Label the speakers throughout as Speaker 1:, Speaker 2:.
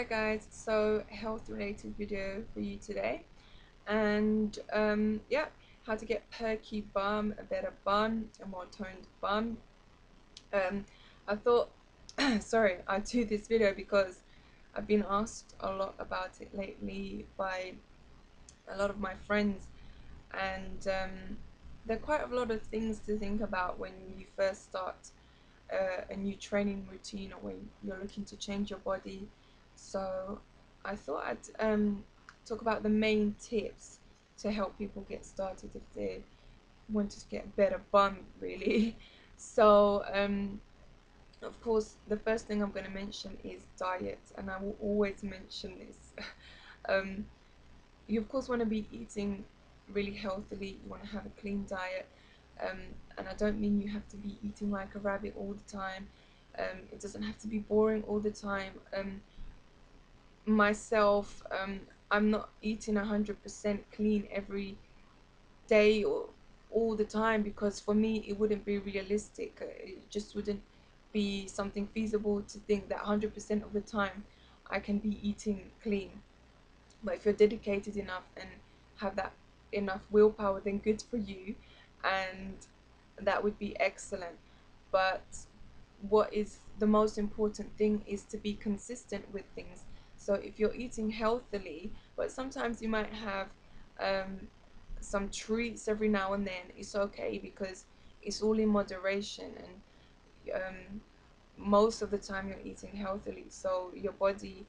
Speaker 1: Hi guys, so health related video for you today, and yeah, how to get perky bum, a better bun, a more toned bum. um I thought sorry, I do this video because I've been asked a lot about it lately by a lot of my friends, and there are quite a lot of things to think about when you first start a new training routine, or when you're looking to change your body. So I thought I'd talk about the main tips to help people get started if they want to get a better bum, really. So of course, the first thing I'm going to mention is diet, and I will always mention this. um, you of course want to be eating really healthily. You want to have a clean diet, um, and I don't mean you have to be eating like a rabbit all the time. It doesn't have to be boring all the time. Myself, I'm not eating 100% clean every day or all the time, because for me it wouldn't be realistic. It just wouldn't be something feasible to think that 100% of the time I can be eating clean. But if you're dedicated enough and have that enough willpower, then good for you, and that would be excellent. But what is the most important thing is to be consistent with things. So if you're eating healthily, but sometimes you might have um, some treats every now and then, it's okay, because it's all in moderation, and most of the time you're eating healthily, so your body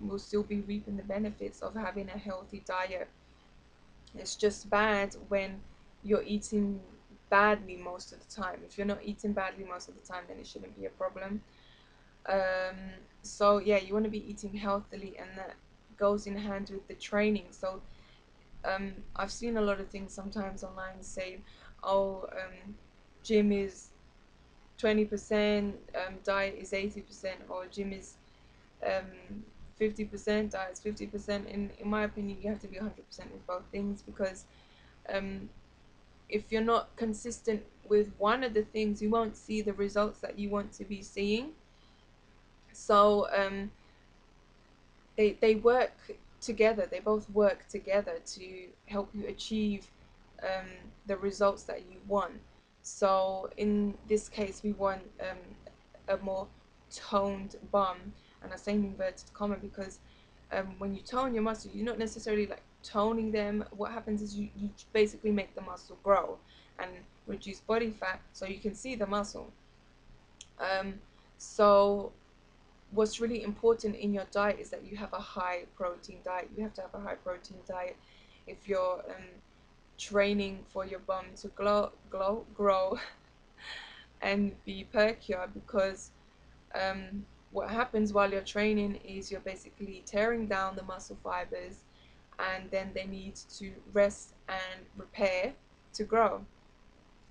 Speaker 1: will still be reaping the benefits of having a healthy diet. It's just bad when you're eating badly most of the time. If you're not eating badly most of the time, then it shouldn't be a problem. Um, so yeah, you want to be eating healthily, and that goes in hand with the training. So I've seen a lot of things sometimes online saying, oh, gym is 20%, diet is 80%, or gym is 50%, diet's 50%. In my opinion, you have to be 100% with both things, because um, if you're not consistent with one of the things, you won't see the results that you want to be seeing. So they work together. They both work together to help you achieve um, the results that you want. So in this case, we want a more toned bum, and I say in inverted comma because when you tone your muscle, you're not necessarily like toning them. What happens is you basically make the muscle grow and reduce body fat, so you can see the muscle. Um, so what's really important in your diet is that you have a high protein diet. You have to have a high protein diet if you're training for your bum to grow and be perkier, because what happens while you're training is you're basically tearing down the muscle fibers, and then they need to rest and repair to grow.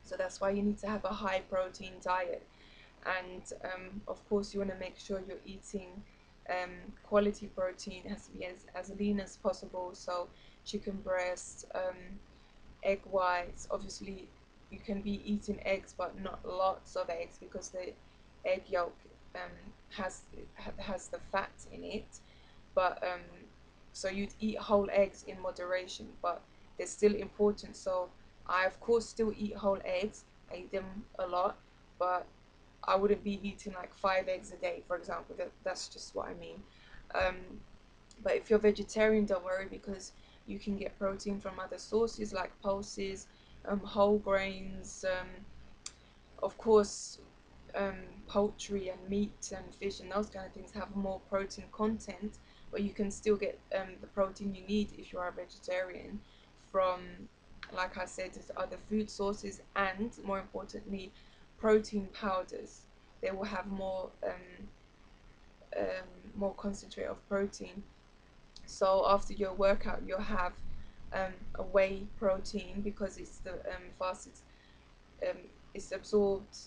Speaker 1: So that's why you need to have a high protein diet. And of course you want to make sure you're eating quality protein. It has to be as lean as possible, so chicken breast, egg whites. Obviously you can be eating eggs, but not lots of eggs, because the egg yolk has the fat in it. But so you'd eat whole eggs in moderation, but they're still important. So I of course still eat whole eggs. I eat them a lot, but I wouldn't be eating like 5 eggs a day, for example. That's just what I mean. Um, but if you're vegetarian, don't worry, because you can get protein from other sources like pulses, whole grains, of course, poultry and meat and fish and those kind of things have more protein content, but you can still get the protein you need if you are a vegetarian from, like I said, other food sources, and more importantly, protein powders. They will have more concentrate of protein. So after your workout, you'll have a whey protein, because it's the fastest, um, it's absorbed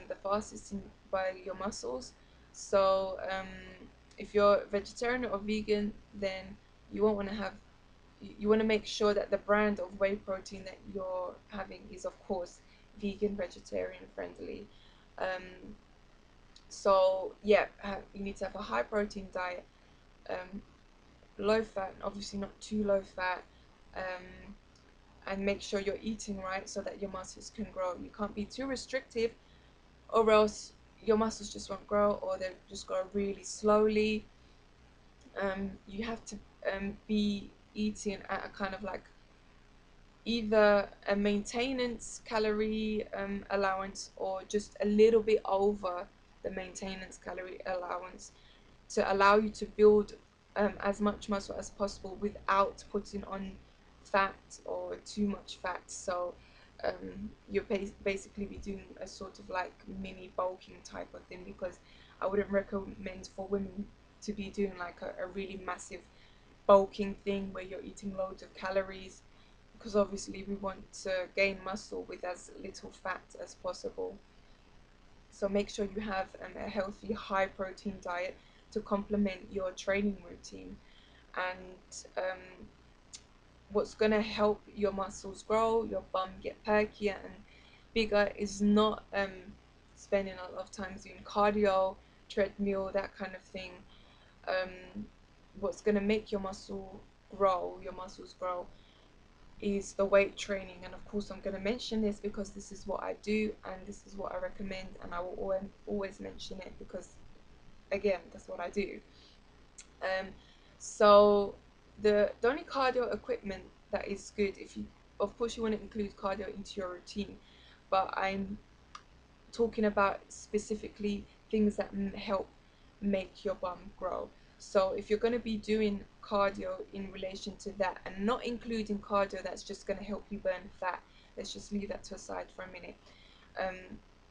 Speaker 1: the fastest by your muscles. So if you're vegetarian or vegan, then you won't want to have, you want to make sure that the brand of whey protein that you're having is of course vegan, vegetarian friendly. So yeah, you need to have a high protein diet, um, low fat, obviously not too low fat, and make sure you're eating right so that your muscles can grow. You can't be too restrictive, or else your muscles just won't grow, or they'll just grow really slowly. You have to be eating at a kind of like either a maintenance calorie allowance, or just a little bit over the maintenance calorie allowance, to allow you to build as much muscle as possible without putting on fat or too much fat. So you're basically be doing a sort of like mini bulking type of thing, because I wouldn't recommend for women to be doing like a really massive bulking thing where you're eating loads of calories, because obviously we want to gain muscle with as little fat as possible. So make sure you have a healthy, high protein diet to complement your training routine. And what's going to help your muscles grow, your bum get perkier and bigger, is not spending a lot of time doing cardio, treadmill, that kind of thing. What's going to make your muscles grow, is the weight training. And of course I'm going to mention this because this is what I do and this is what I recommend, and I will always mention it because, again, that's what I do. um, so the only cardio equipment that is good, if you, of course you want to include cardio into your routine, but I'm talking about specifically things that help make your bum grow. So if you're going to be doing cardio in relation to that, and not including cardio that's just going to help you burn fat, let's just leave that to aside for a minute. um,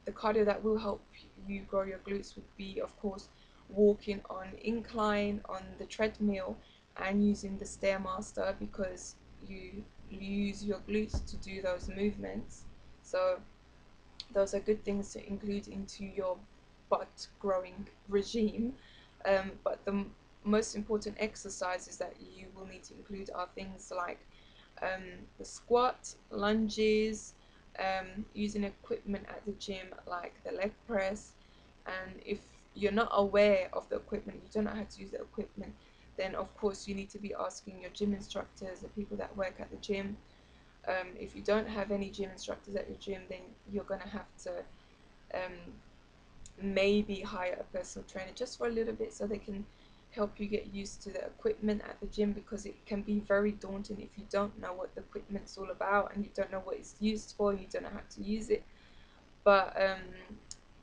Speaker 1: the cardio that will help you grow your glutes would be, of course, walking on incline on the treadmill and using the stairmaster, because you use your glutes to do those movements. So those are good things to include into your butt growing regime. But the most important exercises that you will need to include are things like um, the squat, lunges, using equipment at the gym like the leg press. And if you're not aware of the equipment, you don't know how to use the equipment, then of course you need to be asking your gym instructors, the people that work at the gym. If you don't have any gym instructors at your gym, then you're going to have to um, maybe hire a personal trainer just for a little bit, so they can help you get used to the equipment at the gym, because it can be very daunting if you don't know what the equipment's all about and you don't know what it's used for and you don't know how to use it. But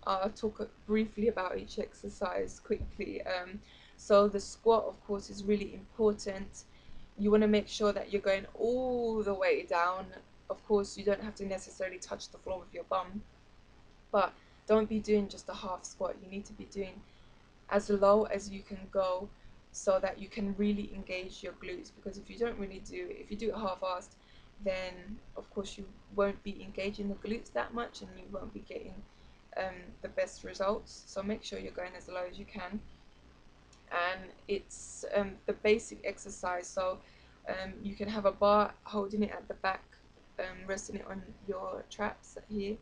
Speaker 1: I'll talk briefly about each exercise quickly. So the squat, of course, is really important. You want to make sure that you're going all the way down. Of course, you don't have to necessarily touch the floor with your bum, but don't be doing just a half squat. You need to be doing as low as you can go, so that you can really engage your glutes. Because if you don't really do it, if you do it half-assed, then of course you won't be engaging the glutes that much and you won't be getting the best results. So make sure you're going as low as you can. And it's the basic exercise. So you can have a bar, holding it at the back, resting it on your traps here,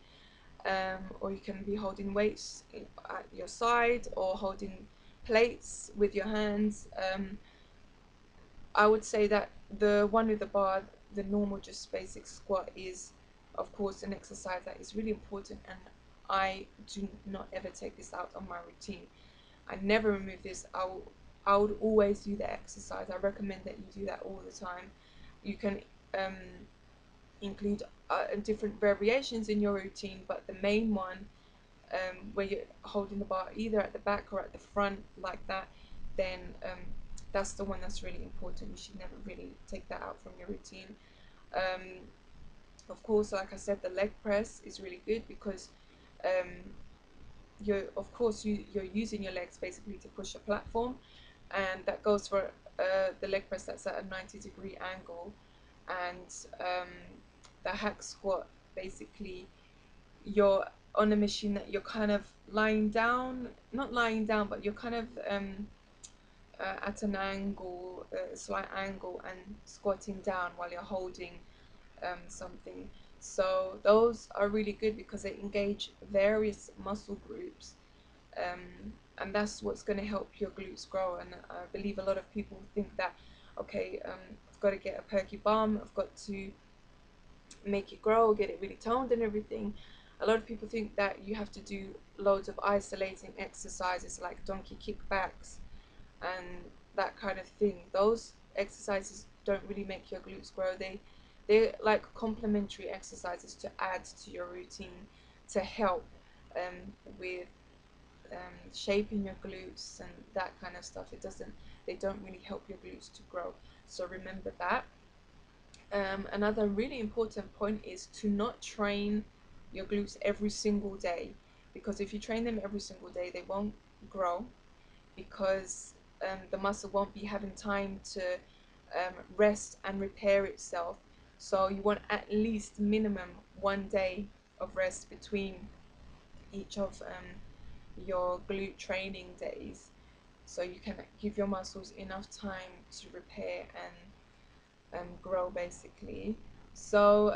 Speaker 1: or you can be holding weights at your side, or holding plates with your hands. I would say that the one with the bar, the normal just basic squat, is of course an exercise that is really important, and I do not ever take this out on my routine. I never remove this. I would always do the exercise. I recommend that you do that all the time. You can um, include different variations in your routine, but the main one, where you're holding the bar either at the back or at the front like that, then that's the one that's really important. You should never really take that out from your routine. Um, of course, like I said, the leg press is really good, because um, you're using your legs basically to push a platform, and that goes for the leg press that's at a 90-degree angle. And the hack squat, basically you're on a machine that you're kind of lying down, not lying down, but you're kind of at an angle, a slight angle, and squatting down while you're holding something. So those are really good because they engage various muscle groups and that's what's going to help your glutes grow. And I believe a lot of people think that, okay, I've got to get a perky bum, I've got to make it grow, get it really toned and everything. A lot of people think that you have to do loads of isolating exercises like donkey kickbacks and that kind of thing. Those exercises don't really make your glutes grow. They're like complementary exercises to add to your routine to help with shaping your glutes and that kind of stuff. They don't really help your glutes to grow. So remember that. Another really important point is to not train your glutes every single day, because if you train them every single day, they won't grow, because the muscle won't be having time to rest and repair itself. So you want at least minimum 1 day of rest between each of your glute training days, so you can give your muscles enough time to repair and grow basically. So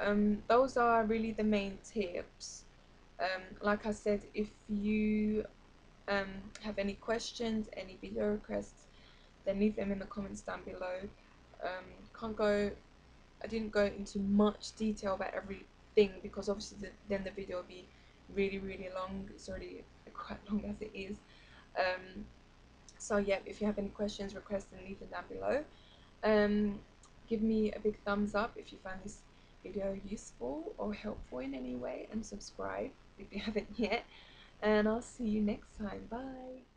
Speaker 1: those are really the main tips. Like I said, if you have any questions, any video requests, then leave them in the comments down below. Can't go I didn't go into much detail about everything, because obviously then the video will be really long. It's already quite long as it is. um, so yeah, if you have any questions, requests, then leave them down below. Give me a big thumbs up if you found this video useful or helpful in any way, and subscribe if you haven't yet, and I'll see you next time. Bye.